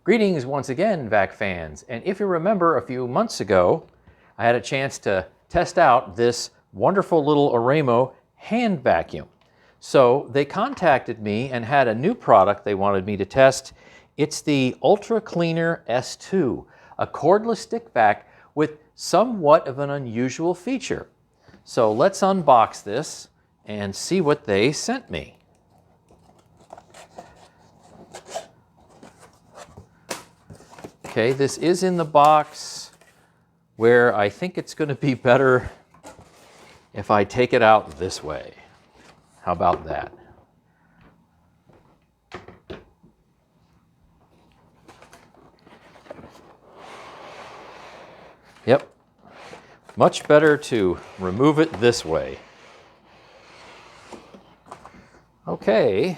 Greetings once again, vac fans. And if you remember a few months ago, I had a chance to test out this wonderful little Oraimo hand vacuum. So they contacted me and had a new product they wanted me to test. It's the Ultra Cleaner S2, a cordless stick vac with somewhat of an unusual feature. So let's unbox this and see what they sent me. Okay, this is in the box where I think it's going to be better if I take it out this way. How about that? Yep, much better to remove it this way. Okay,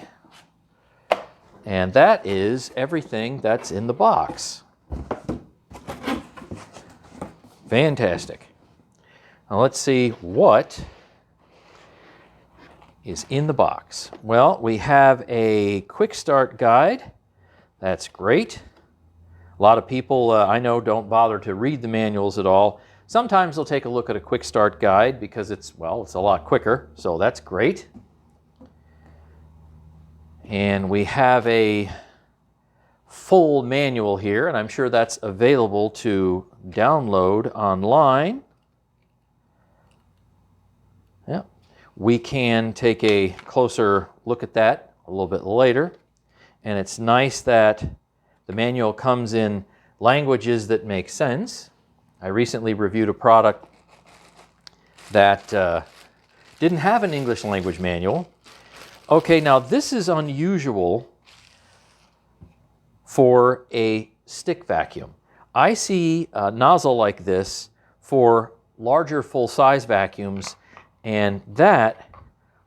and that is everything that's in the box. Fantastic. Now let's see what is in the box. Well, we have a quick start guide. That's great. A lot of people I know don't bother to read the manuals at all. Sometimes they'll take a look at a quick start guide because it's a lot quicker, so that's great. And we have a full manual here, and I'm sure that's available to download online. Yeah, we can take a closer look at that a little bit later. And it's nice that the manual comes in languages that make sense. I recently reviewed a product that didn't have an English language manual. Okay, now this is unusual for a stick vacuum. I see a nozzle like this for larger full-size vacuums, and that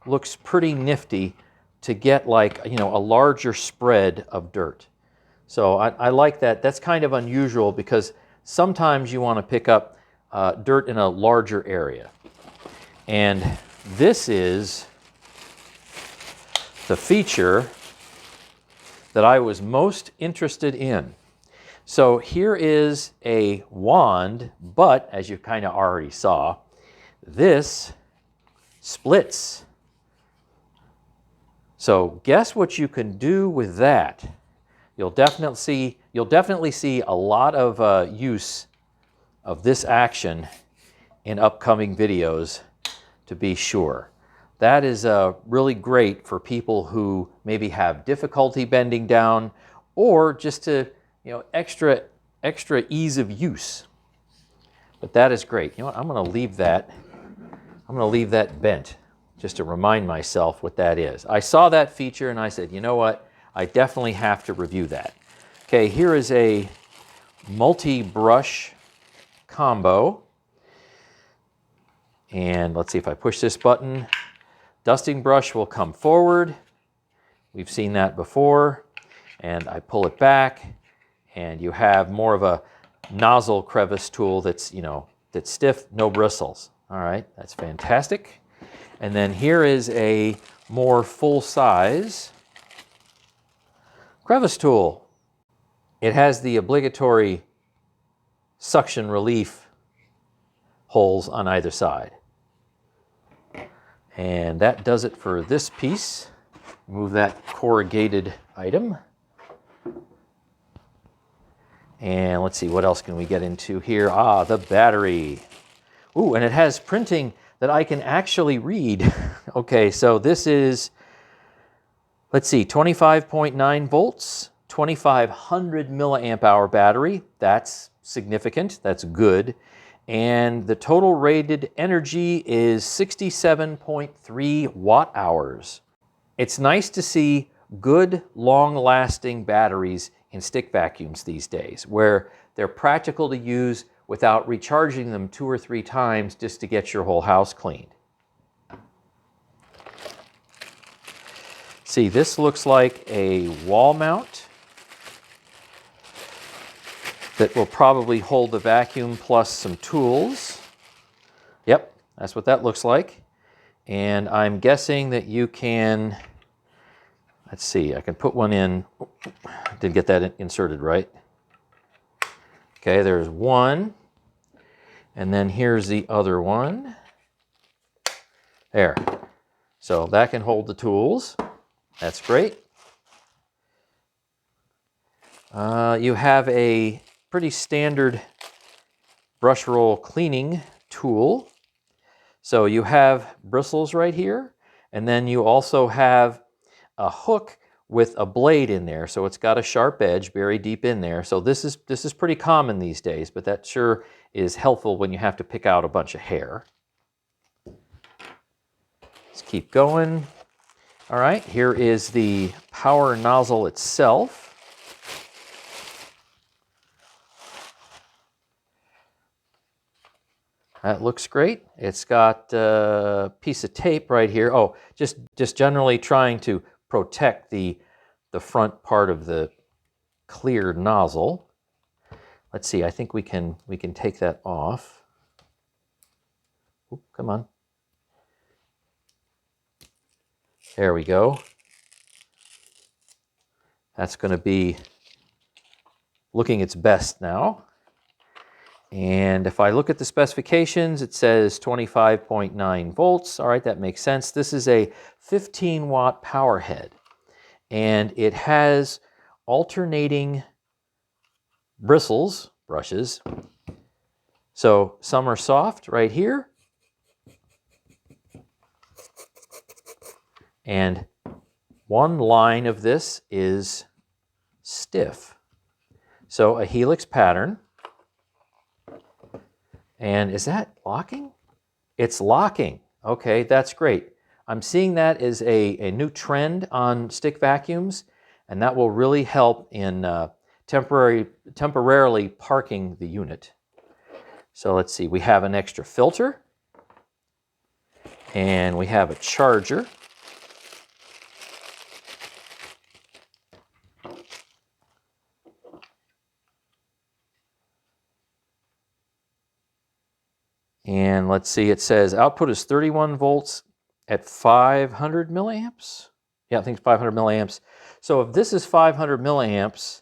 looks pretty nifty to get like, a larger spread of dirt. So I like that. That's kind of unusual because sometimes you want to pick up dirt in a larger area. And this is the feature that I was most interested in. So here is a wand, but as you kind of already saw, this splits. So guess what you can do with that? You'll definitely see a lot of use of this action in upcoming videos, to be sure. That is really great for people who maybe have difficulty bending down, or just to, extra ease of use. But that is great. You know what? I'm going to leave that bent just to remind myself what that is. I saw that feature and I said, you know what? I definitely have to review that. Okay, here is a multi-brush combo. And let's see if I push this button. Dusting brush will come forward. We've seen that before. And I pull it back, and you have more of a nozzle crevice tool that's, that's stiff, no bristles. All right, that's fantastic. And then here is a more full-size crevice tool. It has the obligatory suction relief holes on either side. And that does it for this piece. Move that corrugated item. And let's see, what else can we get into here? Ah, the battery. Ooh, and it has printing that I can actually read. Okay, so this is, let's see, 25.9 volts, 2500 milliamp hour battery. That's significant, that's good. And the total rated energy is 67.3 watt hours. It's nice to see good, long-lasting batteries in stick vacuums these days, where they're practical to use without recharging them 2 or 3 times just to get your whole house cleaned. See, this looks like a wall mount that will probably hold the vacuum plus some tools. Yep, that's what that looks like. And I'm guessing that you can Let's see, I can put one in. Didn't get that inserted right. Okay, there's one. And then here's the other one. There. So that can hold the tools. That's great. You have a pretty standard brush roll cleaning tool. So you have bristles right here, and then you also have a hook with a blade in there. So it's got a sharp edge buried deep in there. So this is pretty common these days, but that sure is helpful when you have to pick out a bunch of hair. Let's keep going. All right, here is the power nozzle itself. That looks great. It's got a piece of tape right here. Oh, just generally trying to protect the front part of the clear nozzle. Let's see, I think we can take that off. Oop, come on. There we go. That's going to be looking its best now. And if I look at the specifications, it says 25.9 volts. All right, that makes sense. This is a 15-watt power head, and it has alternating brushes. So some are soft right here, and one line of this is stiff. So a helix pattern. And is that locking? It's locking. Okay, that's great. I'm seeing that as a new trend on stick vacuums, and that will really help in temporarily parking the unit. So let's see, we have an extra filter, and we have a charger. And let's see, it says output is 31 volts at 500 milliamps. Yeah, I think it's 500 milliamps. So if this is 500 milliamps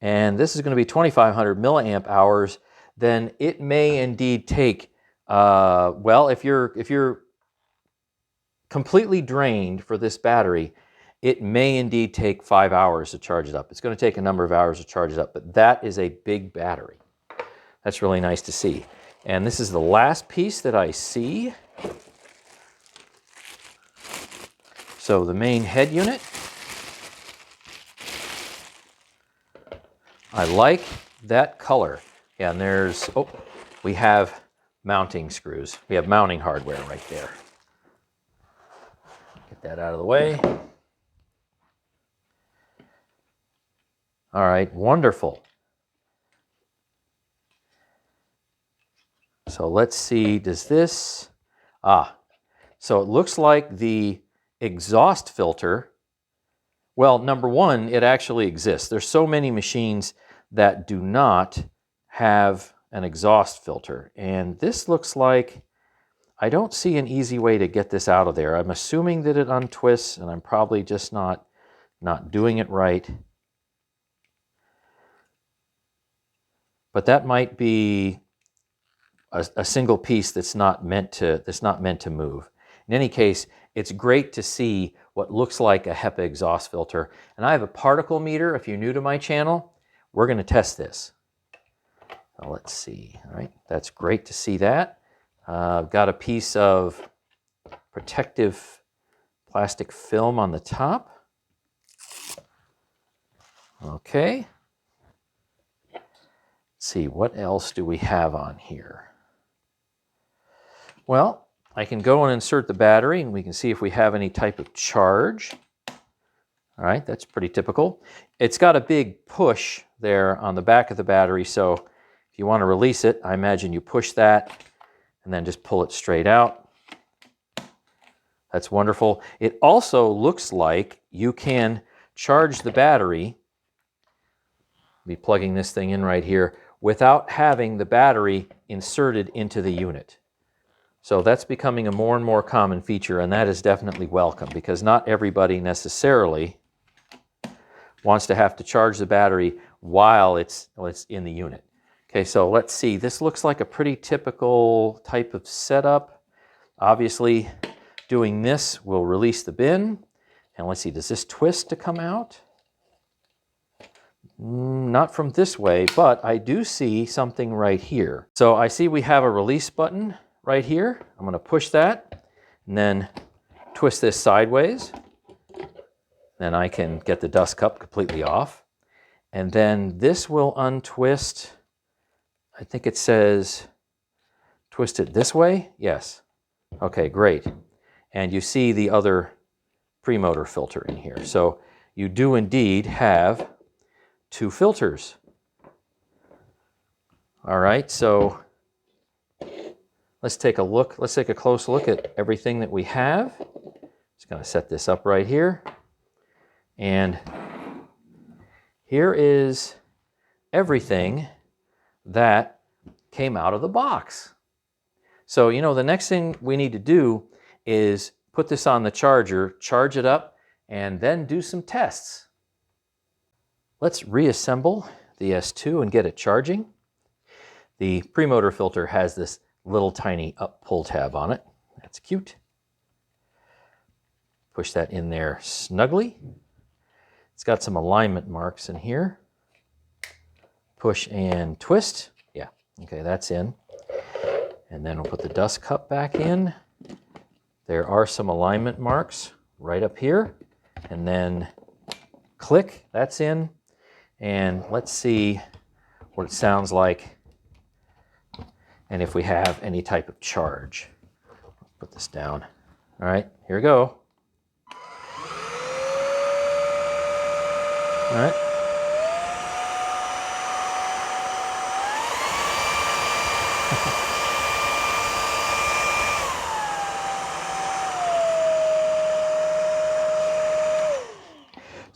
and this is going to be 2500 milliamp hours, then it may indeed take, well, if you're completely drained for this battery, it may indeed take 5 hours to charge it up. It's going to take a number of hours to charge it up, but that is a big battery. That's really nice to see. And this is the last piece that I see. So the main head unit. I like that color. Yeah, and there's, oh, we have mounting screws. We have mounting hardware right there. Get that out of the way. All right, wonderful. So let's see, does this, so it looks like the exhaust filter, well, number one, it actually exists. There's so many machines that do not have an exhaust filter. And this looks like, I don't see an easy way to get this out of there. I'm assuming that it untwists, and I'm probably just not doing it right. But that might be a single piece that's not meant to move. In any case, it's great to see what looks like a HEPA exhaust filter. And I have a particle meter. If you're new to my channel, we're going to test this. So let's see. All right, that's great to see that. I've got a piece of protective plastic film on the top. Okay. Let's see, what else do we have on here? Well, I can go and insert the battery, and we can see if we have any type of charge. All right, that's pretty typical. It's got a big push there on the back of the battery, so if you want to release it, I imagine you push that and then just pull it straight out. That's wonderful. It also looks like you can charge the battery, I'll be plugging this thing in right here, without having the battery inserted into the unit. So that's becoming a more and more common feature, and that is definitely welcome because not everybody necessarily wants to have to charge the battery while it's in the unit. Okay, so let's see. This looks like a pretty typical type of setup. Obviously, doing this will release the bin. And let's see, does this twist to come out? Not from this way, but I do see something right here. So I see we have a release button right here. I'm going to push that and then twist this sideways. Then I can get the dust cup completely off. And then this will untwist. I think it says twist it this way. Yes. Okay, great. And you see the other premotor filter in here. So you do indeed have 2 filters. All right, so let's take a look. Let's take a close look at everything that we have. Just going to set this up right here. And here is everything that came out of the box. So, you know, the next thing we need to do is put this on the charger, charge it up, and then do some tests. Let's reassemble the S2 and get it charging. The premotor filter has this little tiny up pull tab on it. That's cute. Push that in there snugly. It's got some alignment marks in here. Push and twist. Yeah, okay, that's in. And then we'll put the dust cup back in. There are some alignment marks right up here. And then click, that's in. And let's see what it sounds like and if we have any type of charge. Put this down. All right, here we go. All right.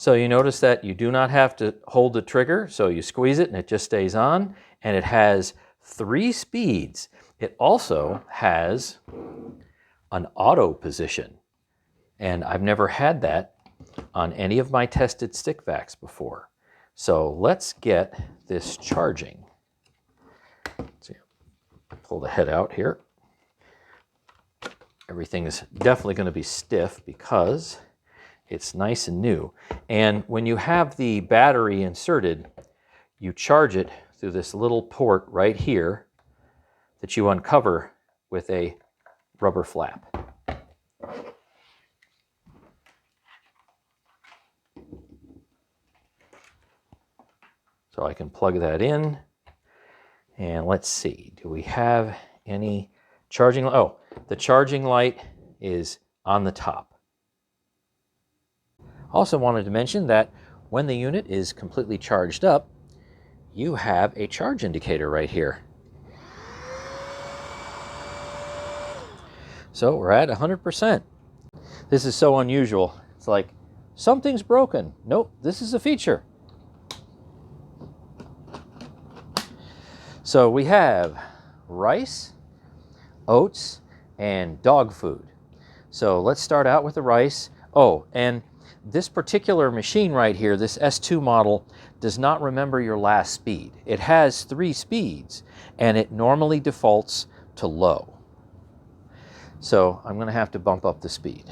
So you notice that you do not have to hold the trigger, so you squeeze it and it just stays on, and it has 3 speeds. It also has an auto position, and I've never had that on any of my tested stick vacs before. So let's get this charging. Let's see, pull the head out here. Everything is definitely going to be stiff because it's nice and new. And when you have the battery inserted, you charge it through this little port right here that you uncover with a rubber flap. So I can plug that in. And let's see, do we have any charging? Oh, the charging light is on the top. Also wanted to mention that when the unit is completely charged up, you have a charge indicator right here. So we're at 100%. This is so unusual. It's like, something's broken. Nope, this is a feature. So we have rice, oats, and dog food. So let's start out with the rice. Oh, and this particular machine right here, this S2 model, does not remember your last speed. It has 3 speeds, and it normally defaults to low. So I'm going to have to bump up the speed.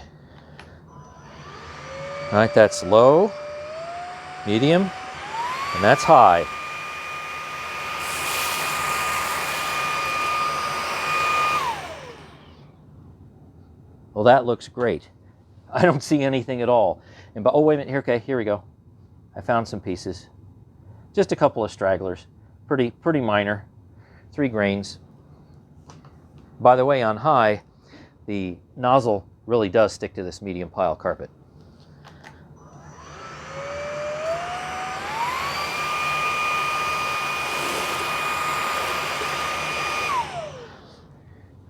All right, that's low, medium, and that's high. Well, that looks great. I don't see anything at all. And oh, wait a minute, here, okay, here we go. I found some pieces. Just a couple of stragglers. Pretty minor. 3 grains. By the way, on high, the nozzle really does stick to this medium pile carpet.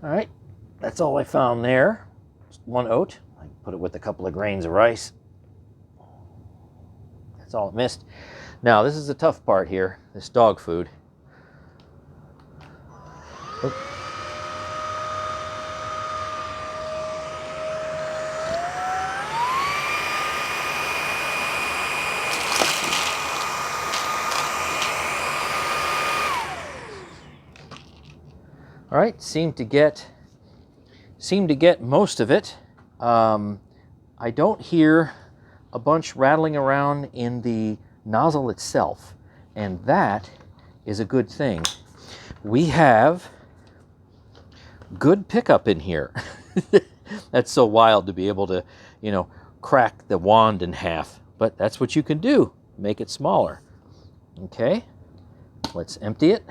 All right, that's all I found there. Just 1 oat. I put it with a couple of grains of rice. That's all it missed. Now, this is the tough part here, this dog food. Oop. All right, seem to get most of it. I don't hear a bunch rattling around in the nozzle itself, and that is a good thing. We have good pickup in here. That's so wild to be able to, crack the wand in half, but that's what you can do, make it smaller. Okay, let's empty it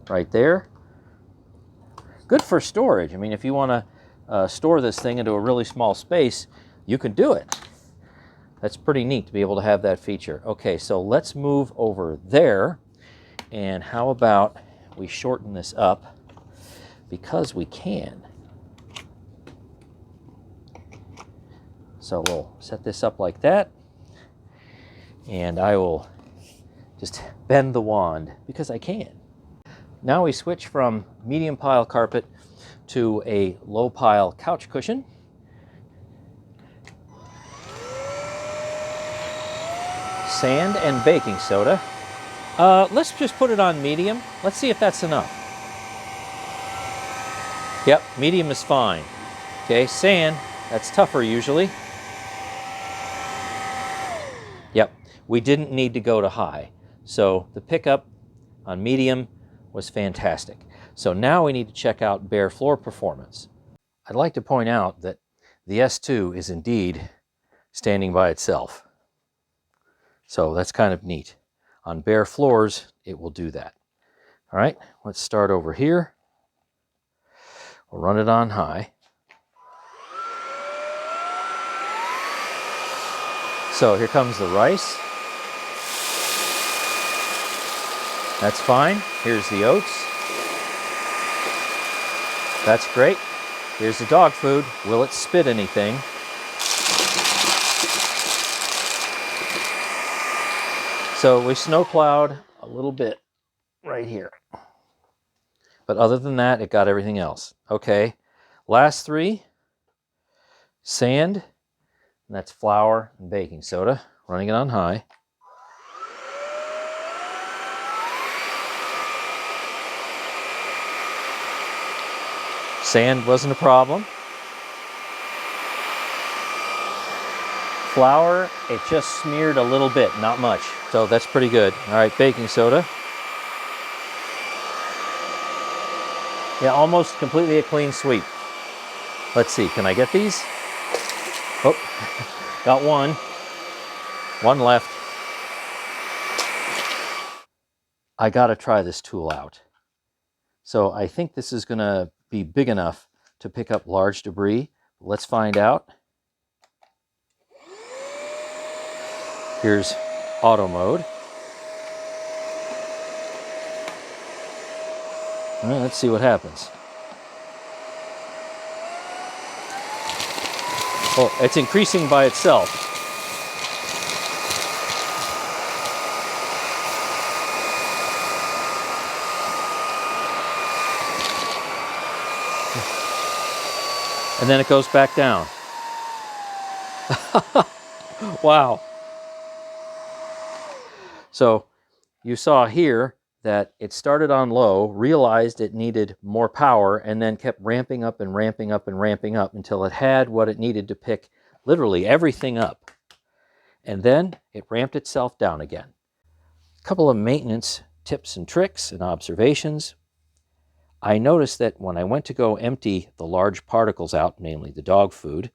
right there. Good for storage. I mean, if you want to store this thing into a really small space, you can do it. That's pretty neat to be able to have that feature. Okay, so let's move over there. And how about we shorten this up, because we can. So we'll set this up like that. And I will just bend the wand because I can. Now we switch from medium pile carpet to a low pile couch cushion. Sand and baking soda. Let's just put it on medium. Let's see if that's enough. Yep, medium is fine. Okay, sand, that's tougher usually. Yep, we didn't need to go to high. So the pickup on medium was fantastic. So now we need to check out bare floor performance. I'd like to point out that the S2 is indeed standing by itself. So that's kind of neat. On bare floors, it will do that. All right, let's start over here. We'll run it on high. So here comes the rice. That's fine. Here's the oats. That's great. Here's the dog food. Will it spit anything? So we snow plowed a little bit right here. But other than that, it got everything else. Okay, last three. Sand, and that's flour and baking soda. Running it on high. Sand wasn't a problem. Flour, it just smeared a little bit, not much. So that's pretty good. All right, baking soda. Yeah, almost completely a clean sweep. Let's see, can I get these? Oh, got one. One left. I gotta try this tool out. So I think this is gonna be big enough to pick up large debris. Let's find out. Here's auto mode. Well, let's see what happens. Oh, it's increasing by itself. And then it goes back down. Wow. So you saw here that it started on low, realized it needed more power, and then kept ramping up and ramping up and ramping up until it had what it needed to pick literally everything up. And then it ramped itself down again. A couple of maintenance tips and tricks and observations. I noticed that when I went to go empty the large particles out, namely the dog food,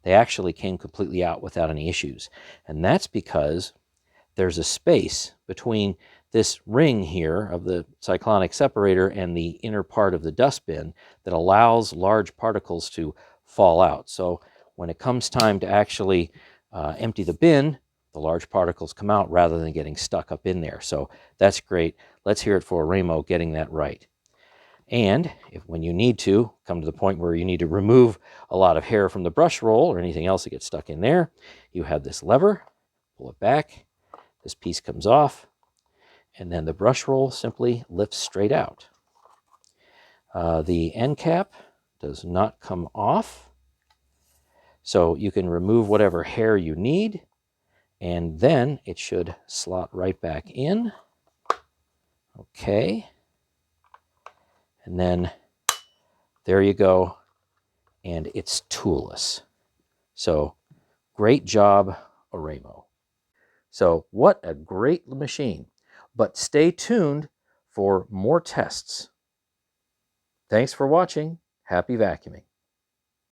they actually came completely out without any issues. And that's because there's a space between this ring here of the cyclonic separator and the inner part of the dustbin that allows large particles to fall out. So when it comes time to actually empty the bin, the large particles come out rather than getting stuck up in there. So that's great. Let's hear it for Oraimo getting that right. And when you need to come to the point where you need to remove a lot of hair from the brush roll or anything else that gets stuck in there, you have this lever, pull it back, this piece comes off, and then the brush roll simply lifts straight out. The end cap does not come off, so you can remove whatever hair you need, and then it should slot right back in. Okay. And then there you go. And it's toolless. So great job, Oraimo. So what a great machine. But stay tuned for more tests. Thanks for watching. Happy vacuuming.